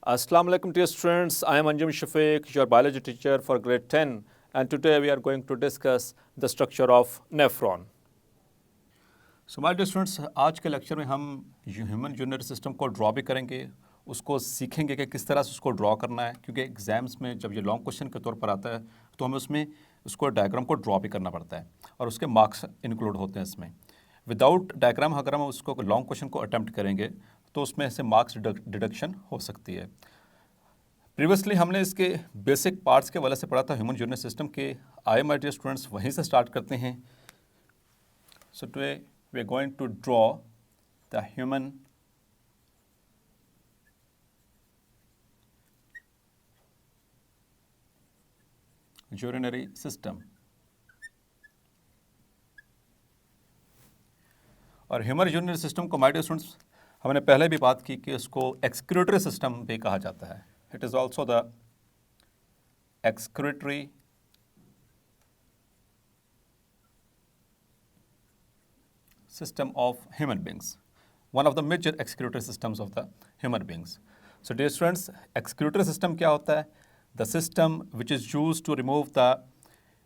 Assalamu alaikum dear students, I am Anjum Shafiq, your biology teacher for grade 10, and today we are going to discuss the structure of nephron. So my dear students, आज के lecture में हम human urinary system को draw भी करेंगे, उसको सीखेंगे कि किस तरह से उसको ड्रॉ करना है, क्योंकि एग्जाम्स में जब ये लॉन्ग क्वेश्चन के तौर पर आता है तो हमें उसमें उसको डायग्राम को ड्रॉ भी करना पड़ता है और उसके मार्क्स इंक्लूड होते हैं इसमें। विदाउट डायग्राम अगर हम उसको लॉन्ग क्वेश्चन को अटैम्प्ट करेंगे तो उसमें से मार्क्स डिडक्शन हो सकती है। प्रीवियसली हमने इसके बेसिक पार्ट्स के वाले से पढ़ा था ह्यूमन यूरिनरी सिस्टम के। आई माय डियर स्टूडेंट्स वहीं से स्टार्ट करते हैं। So today we are going to draw the human urinary system. और ह्यूमन यूरिनरी सिस्टम को माय डियर स्टूडेंट्स हमने पहले भी बात की कि इसको एक्सक्रीटरी सिस्टम भी कहा जाता है। It is also the excretory system of human beings, one of the major excretory systems of the human beings. So dear students, excretory system क्या होता है? The system which is used to remove the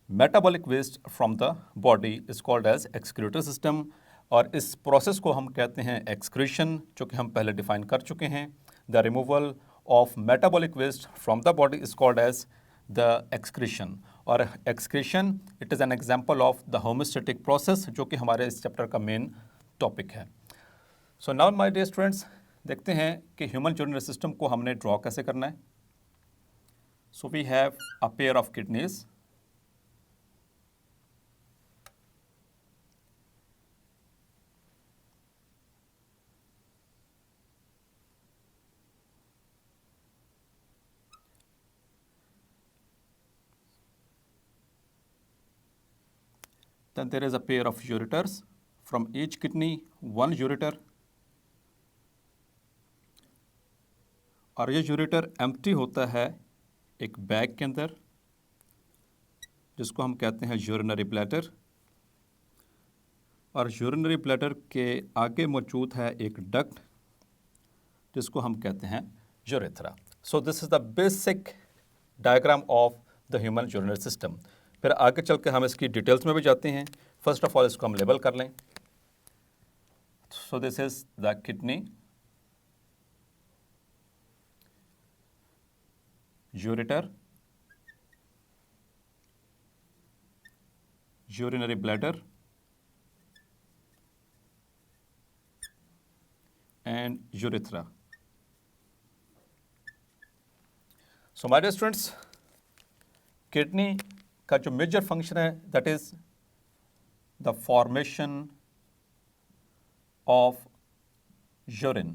metabolic waste from the body is called as excretory system, और इस process को हम कहते हैं excretion, जो कि हम पहले डिफाइन कर चुके हैं। The removal of metabolic waste from the body is called as the excretion, और excretion it is an example of the homeostatic process, जो कि हमारे इस चैप्टर का मेन टॉपिक है। So now my dear students, देखते हैं कि ह्यूमन यूरिनरी सिस्टम को हमने ड्रॉ कैसे करना है। So we have a pair of kidneys, then there is a pair of ureters, from each kidney one ureter, और ये यूरेटर एम्प्टी होता है एक बैग के अंदर जिसको हम कहते हैं यूरिनरी ब्लैडर, और यूरिनरी ब्लैडर के आगे मौजूद है एक डक्ट जिसको हम कहते हैं urethra. So this is the basic diagram of the human urinary system. फिर आगे चल के हम इसकी डिटेल्स में भी जाते हैं। फर्स्ट ऑफ ऑल इसको हम लेबल कर लें। So this is the kidney, ureter, urinary bladder and urethra. So my dear students, kidney का जो मेजर फंक्शन है that is the formation of urine.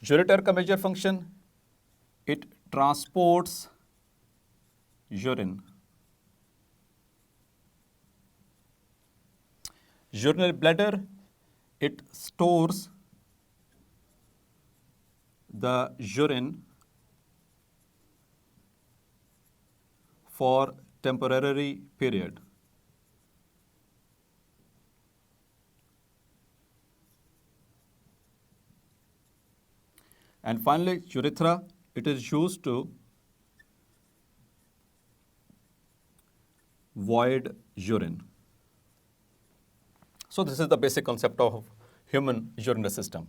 Ureter का major function, it transports urine. Urinary bladder, it stores the urine for temporary period. And finally, urethra, it is used to void urine. So this is the basic concept of human urinary system.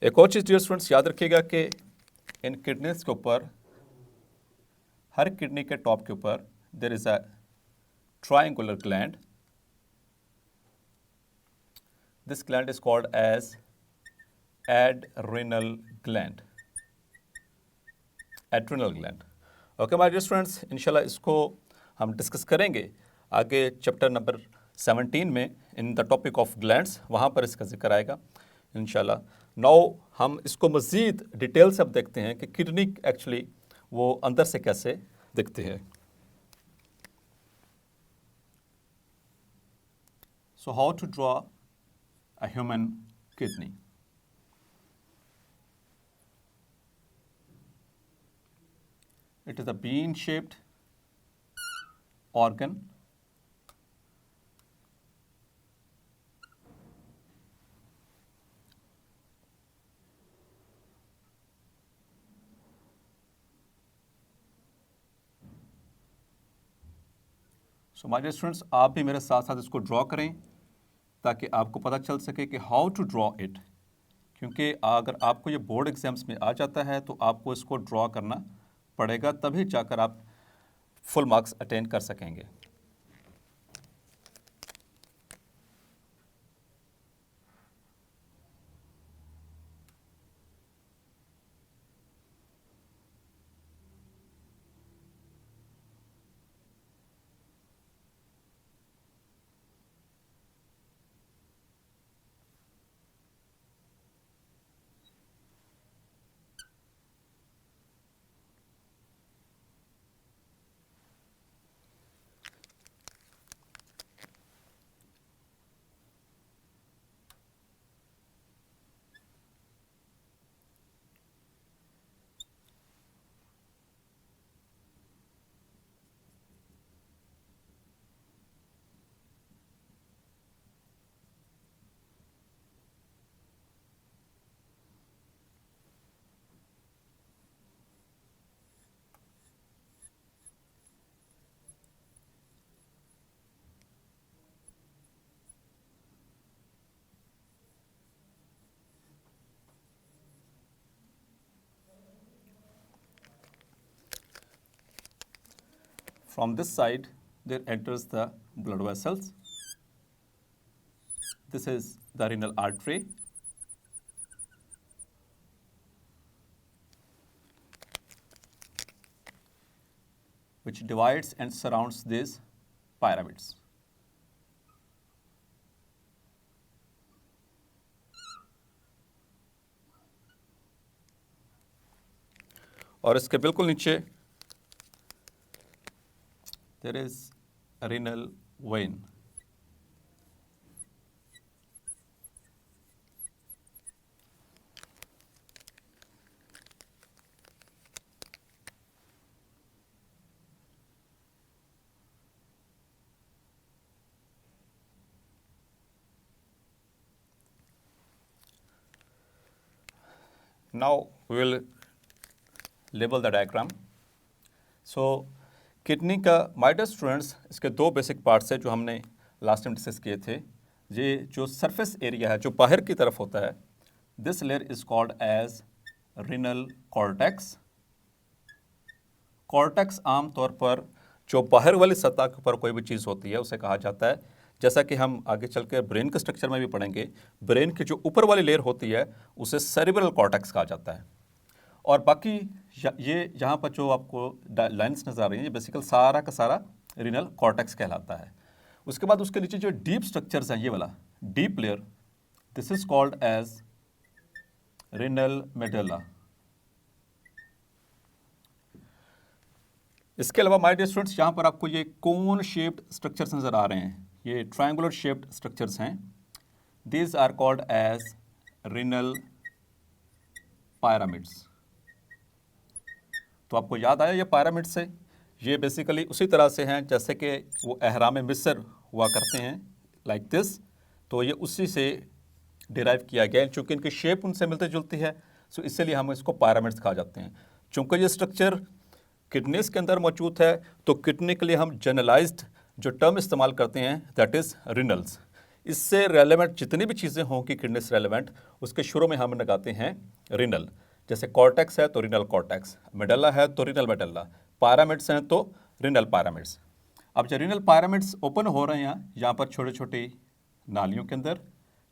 एक और चीज़ dear students याद रखिएगा कि इन kidneys के ऊपर, हर kidney के top के ऊपर there is a triangular gland. This gland is called as adrenal gland, adrenal gland. Okay my dear students, इंशाल्लाह इसको हम डिस्कस करेंगे आगे चैप्टर नंबर 17 में in the topic of glands, वहाँ पर इसका जिक्र आएगा इंशाल्लाह। नाउ हम इसको मज़ीद डिटेल से अब देखते हैं कि किडनी एक्चुअली वो अंदर से कैसे दिखती है। So how to draw a human kidney. It is a bean shaped organ so my dear students, आप भी मेरे साथ साथ इसको ड्रॉ करें ताकि आपको पता चल सके कि हाउ टू ड्रॉ इट, क्योंकि अगर आपको ये बोर्ड एग्जाम्स में आ जाता है तो आपको इसको ड्रॉ करना पड़ेगा, तभी जाकर आप फुल मार्क्स अटेन कर सकेंगे। From this side, there enters the blood vessels. This is the renal artery. Which divides and surrounds these pyramids. और इसके बिल्कुल नीचे there is a renal vein. Now we will label the diagram. So kidney का, my dear students, इसके दो basic parts हैं जो हमने लास्ट टाइम डिस्कस किए थे। ये जो सरफेस एरिया है जो बाहर की तरफ होता है, this layer is called as renal cortex. Cortex आमतौर पर जो बाहर वाली सतह के ऊपर कोई भी चीज़ होती है उसे कहा जाता है, जैसा कि हम आगे चल के ब्रेन के स्ट्रक्चर में भी पढ़ेंगे, ब्रेन की जो ऊपर वाली लेयर होती है उसे सेरिब्रल कॉर्टेक्स कहा जाता है। और बाकी ये यहाँ पर जो आपको लाइन्स नज़र आ रही हैं, ये बेसिकल सारा का सारा रिनल कॉर्टेक्स कहलाता है। उसके बाद उसके नीचे जो डीप स्ट्रक्चर्स हैं, ये वाला deep layer, this is called as renal medulla. इसके अलावा माय डियर स्टूडेंट्स, यहाँ पर आपको ये कोन शेप्ड स्ट्रक्चर्स नज़र आ रहे हैं, ये ट्रायंगुलर शेप्ड स्ट्रक्चर्स हैं। These are called as renal pyramids. तो आपको याद आया ये पायरामिड से, ये बेसिकली उसी तरह से हैं जैसे कि वो अहराम मिस्र हुआ करते हैं, लाइक दिस। तो ये उसी से डिराइव किया गया है, चूँकि इनकी शेप उनसे मिलती जुलती है, सो इसलिए हम इसको पायरामिड्स कहा जाते हैं। चूँकि ये स्ट्रक्चर किडनीज के अंदर मौजूद है, तो किडनी के लिए हम जनरलाइज्ड जो टर्म इस्तेमाल करते हैं, दैट इज़ रिनल्स। इससे रेलेवेंट जितनी भी चीज़ें होंगी किडनी से रेलेवेंट, उसके शुरू में हम लगाते हैं रिनल। जैसे कॉर्टेक्स है तो रिनल कॉर्टेक्स, मेडल्ला है तो रिनल मेडल्ला, पायरामिड्स हैं तो रिनल पायरामिड्स। अब जब रिनल पायरामिड्स ओपन हो रहे हैं यहाँ पर छोटे छोटे नालियों के अंदर,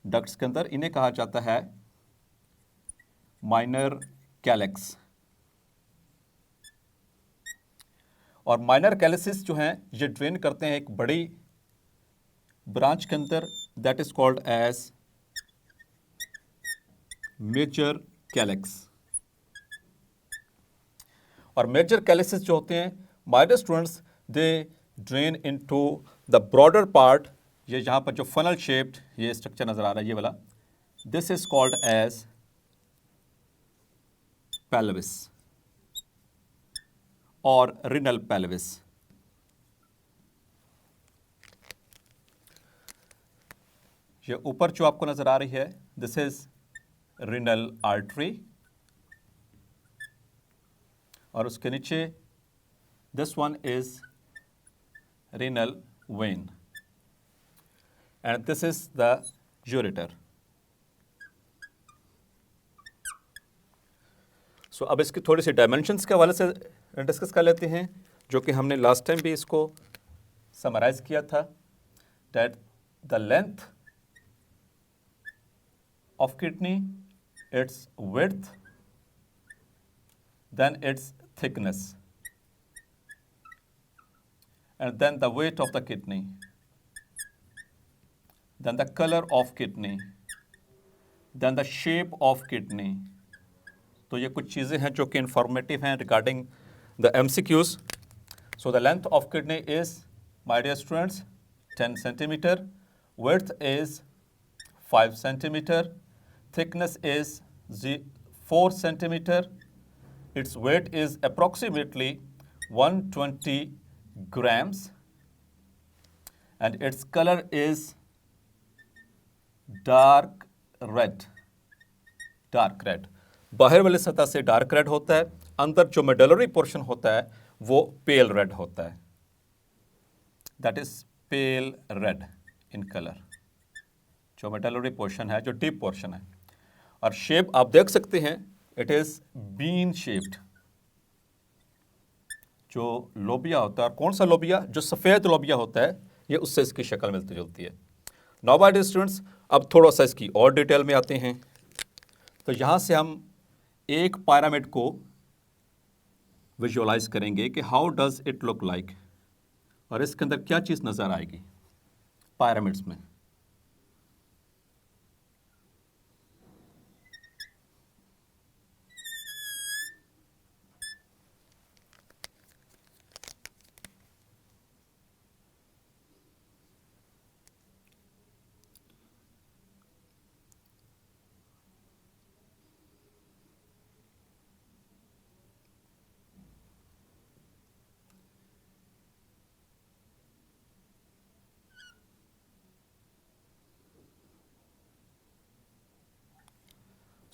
डक्ट्स के अंदर, इन्हें कहा जाता है माइनर कैलेक्स। और माइनर कैलेसिस जो हैं ये ड्रेन करते हैं एक बड़ी ब्रांच के अंदर, that is called as major calyx. और मेजर कैलेसिस जो होते हैं, my dear students, they drain into the broader part. ये यहाँ पर जो फनल शेप्ड ये स्ट्रक्चर नजर आ रहा है, ये वाला, this is called as pelvis और रिनल पेल्विस। ये ऊपर जो आपको नजर आ रही है, दिस इज रिनल आर्टरी, और उसके नीचे this one is renal vein, and this is the ureter. सो अब इसकी थोड़ी सी डायमेंशंस के हवाले से डिस्कस कर लेते हैं, जो कि हमने लास्ट टाइम भी इसको समराइज किया था, that the length of kidney, its width, then its thickness, and then the weight of the kidney, then the colour of kidney, then the shape of kidney. तो ये कुछ चीज़ें हैं जो कि इंफॉर्मेटिव हैं regarding the MCQs. So the length of kidney is, my dear students, 10 centimetre, width is 5 centimeter, thickness is 4 centimeter, its weight is approximately 120 grams, and its color is dark red. बाहर वाली सतह से dark red होता है, अंदर जो medullary portion होता है वो पेल रेड होता है, that is pail red in colour. जो मेडलरी पोर्शन है, जो डीप पोर्शन है, और शेप आप देख सकते हैं, इट इज बीन शेप्ड. जो लोबिया होता है, और कौन सा लोबिया, जो सफ़ेद लोबिया होता है, ये उससे इसकी शक्ल मिलती जुलती है. नाउ माय डियर स्टूडेंट्स, अब थोड़ा सा इसकी और डिटेल में आते हैं. तो यहाँ से हम एक पिरामिड को विजुअलाइज करेंगे कि how does it look like, और इसके अंदर क्या चीज़ नज़र आएगी पिरामिड्स में.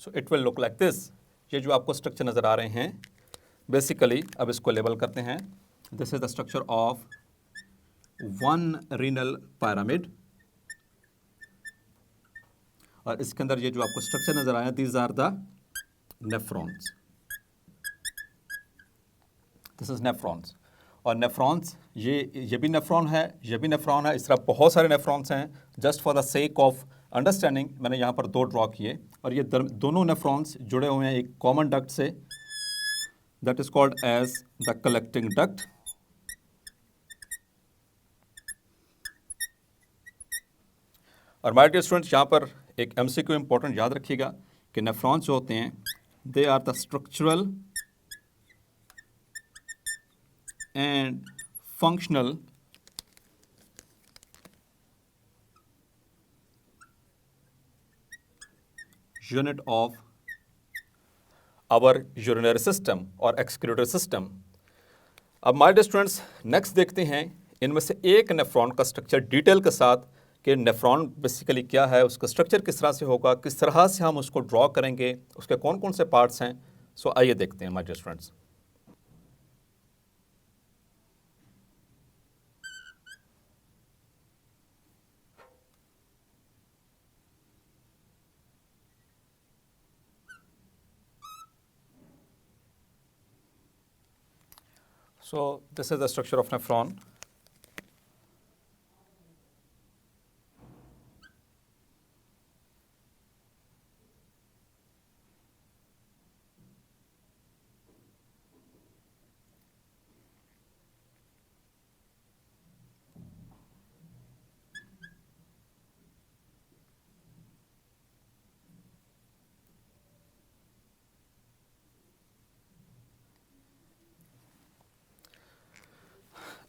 So it will look like this. ये जो आपको स्ट्रक्चर नज़र आ रहे हैं, बेसिकली अब इसको लेबल करते हैं. This is the structure of one renal pyramid, और इसके अंदर ये जो आपको स्ट्रक्चर नज़र आया, these are the nephrons. This is nephrons. और नेफ्रॉन्स, ये भी नेफ्रॉन है, ये भी नेफ्रॉन है, इस तरह बहुत सारे नेफ्रॉन्स हैं. Just for the sake of understanding मैंने यहाँ पर 2 ड्रॉ किए, और ये दोनों नेफ्रॉन्स जुड़े हुए हैं एक कॉमन डक्ट से, that is called as the collecting duct. और माय डियर स्टूडेंट्स, यहाँ पर एक MCQ इंपॉर्टेंट याद रखिएगा कि नेफ्रॉन्स जो होते हैं, they are the structural and functional unit of our urinary system और एक्सक्रीटरी सिस्टम. अब माय डियर स्टूडेंट्स, नेक्स्ट देखते हैं इनमें से एक नेफ्रॉन का स्ट्रक्चर डिटेल के साथ, कि नेफ्रॉन बेसिकली क्या है, उसका स्ट्रक्चर किस तरह से होगा, किस तरह से हम उसको ड्रॉ करेंगे, उसके कौन कौन से पार्ट्स हैं. सो आइए देखते हैं my dear students. So this is the structure of nephron.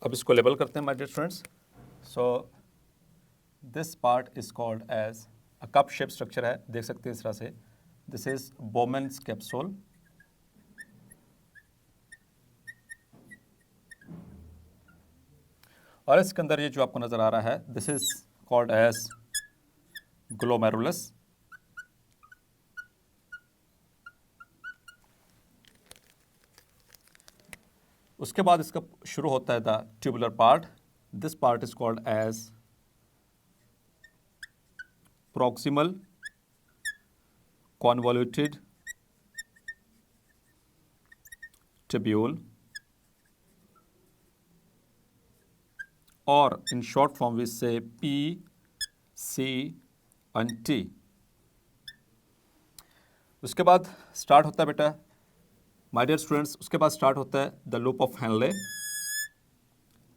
अब इसको लेबल करते हैं my dear students. So this part is called as a cup shape structure है, देख सकते हैं इस तरह से. This is Bowman's capsule. और इसके अंदर ये जो आपको नजर आ रहा है, this is called as glomerulus. उसके बाद इसका शुरू होता है the tubular part, this part is called as proximal convoluted tubule, or in short form we say PCNT. उसके बाद स्टार्ट होता है बेटा माय डियर स्टूडेंट्स, उसके बाद स्टार्ट होता है the loop of Henley.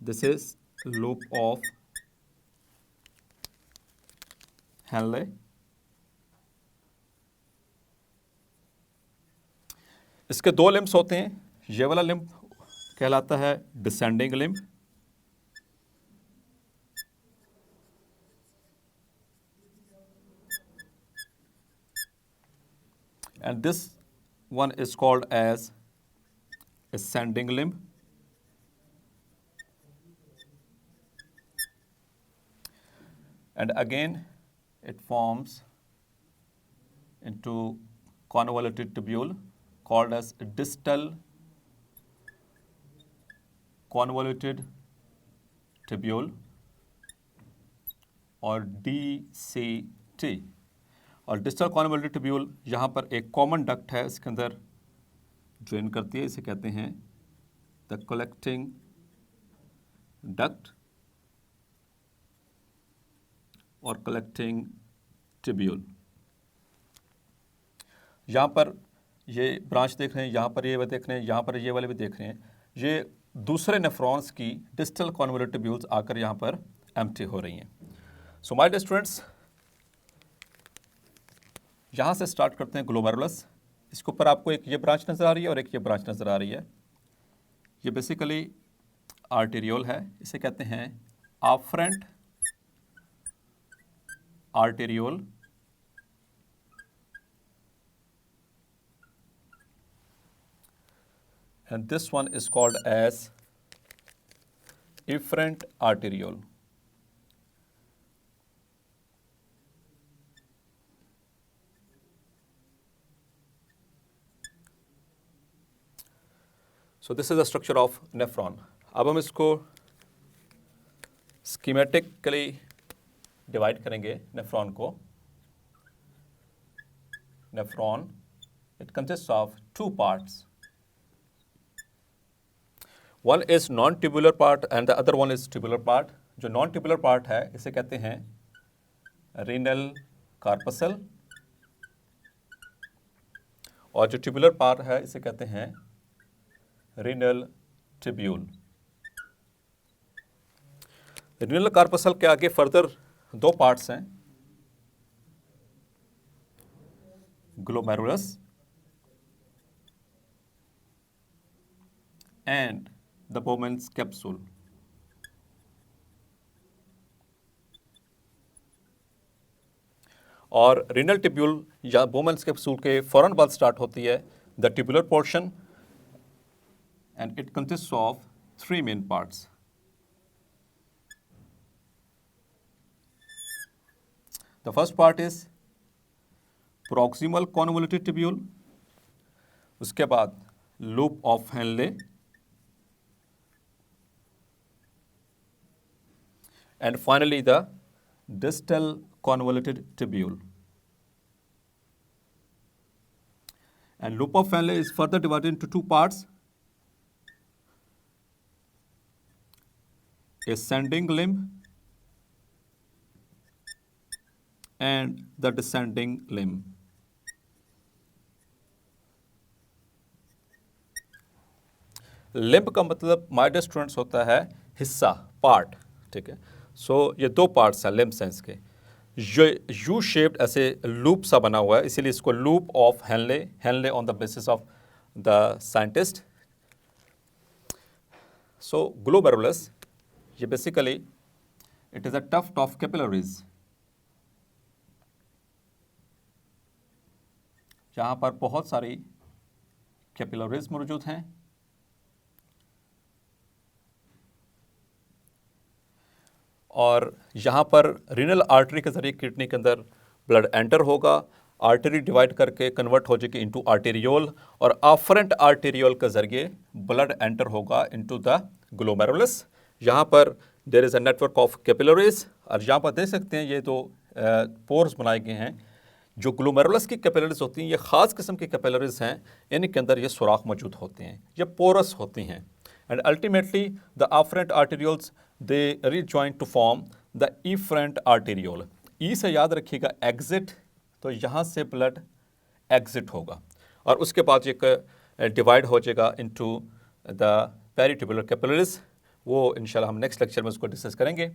This is loop of Henley. इसके दो लिम्ब्स होते हैं. ये वाला लिम्ब कहलाता है descending limb, and this one is called as ascending limb. And again it forms into convoluted tubule called as distal convoluted tubule or DCT. और distal convoluted tubule यहाँ पर एक कॉमन डक्ट है, इसके अंदर ड्रेन करती है. इसे कहते हैं द कलेक्टिंग डक्ट और कलेक्टिंग ट्यूब्यूल. यहाँ पर ये ब्रांच देख रहे हैं, यहाँ पर ये वाले देख रहे हैं, यहाँ पर ये वाले भी देख रहे हैं. ये दूसरे नेफ्रॉन्स की डिस्टल कॉन्वोल्यूटेड ट्यूब्यूल्स आकर यहाँ पर एम्प्टी हो रही हैं. सो माय डियर स्टूडेंट्स, यहाँ से स्टार्ट करते हैं ग्लोमेरुलस. इसके ऊपर आपको एक ये ब्रांच नज़र आ रही है और एक ये ब्रांच नज़र आ रही है. ये बेसिकली आर्टेरियोल है. इसे कहते हैं आफ्रेंट arteriole and this one is called as efferent arteriole. So this is the structure of nephron. अब हम इसको schematically divide करेंगे नेफ्रॉन को. Nephron, it consists of two parts. One is non-tubular part and the other one is tubular part. जो non-tubular part है इसे कहते हैं renal corpuscle और जो tubular part है इसे कहते हैं renal tubule. renal corpuscle के आगे फर्दर दो पार्ट्स हैं, glomerulus and the Bowman's capsule. और renal tubule या Bowman's capsule के फौरन बाद स्टार्ट होती है the tubular portion and it consists of three main parts. The first part is proximal convoluted tubule, उसके बाद loop of Henle and finally the distal convoluted tubule. And loop of Henle is further divided into two parts, ascending limb and the descending limb. Limb का मतलब my dear students होता है हिस्सा, part. ठीक है. सो ये दो पार्ट्स हैं लिम्ब सेंस के. यू शेप्ड ऐसे लूप सा बना हुआ है, इसीलिए इसको loop of Henle, Henle on the basis of the scientist. So glomerulus, ये basically it is a tuft of capillaries. यहाँ पर बहुत सारी कैपिलरीज मौजूद हैं और यहाँ पर रीनल आर्टरी के जरिए किडनी के अंदर ब्लड एंटर होगा, आर्टरी डिवाइड करके कन्वर्ट हो जाएगी इनटू आर्टेरियोल और आफ्रेंट आर्टेरियोल के जरिए ब्लड एंटर होगा इनटू द ग्लोमेरुलस यहाँ पर there is a network of capillaries, और यहाँ पर देख सकते हैं ये तो पोर्स बनाए गए हैं। जो ग्लोमेरुलस की कैपिलरीज होती हैं ये ख़ास किस्म की कैपिलरीज हैं, इनके अंदर ये सुराख मौजूद होते हैं, ये पोरस होती हैं। And ultimately the afferent arterioles they rejoin to form the efferent arteriole। E से याद रखिएगा एग्जिट, तो यहाँ से ब्लड एग्जिट होगा और उसके बाद एक डिवाइड हो जाएगा इनटू द पेरिट्यूबुलर कैपिलरीज। वो इंशाल्लाह हम नेक्स्ट लेक्चर में उसको डिस्कस करेंगे।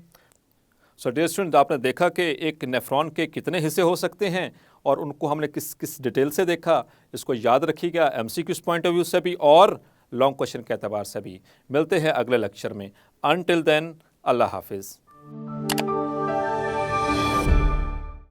सो डियर स्टूडेंट, आपने देखा कि एक नेफ्रॉन के कितने हिस्से हो सकते हैं और उनको हमने किस किस डिटेल से देखा। इसको याद रखिएगा MCQs पॉइंट ऑफ व्यू से भी और लॉन्ग क्वेश्चन के एतबार से भी। मिलते हैं अगले लेक्चर में। अनटिल देन, अल्लाह हाफिज़।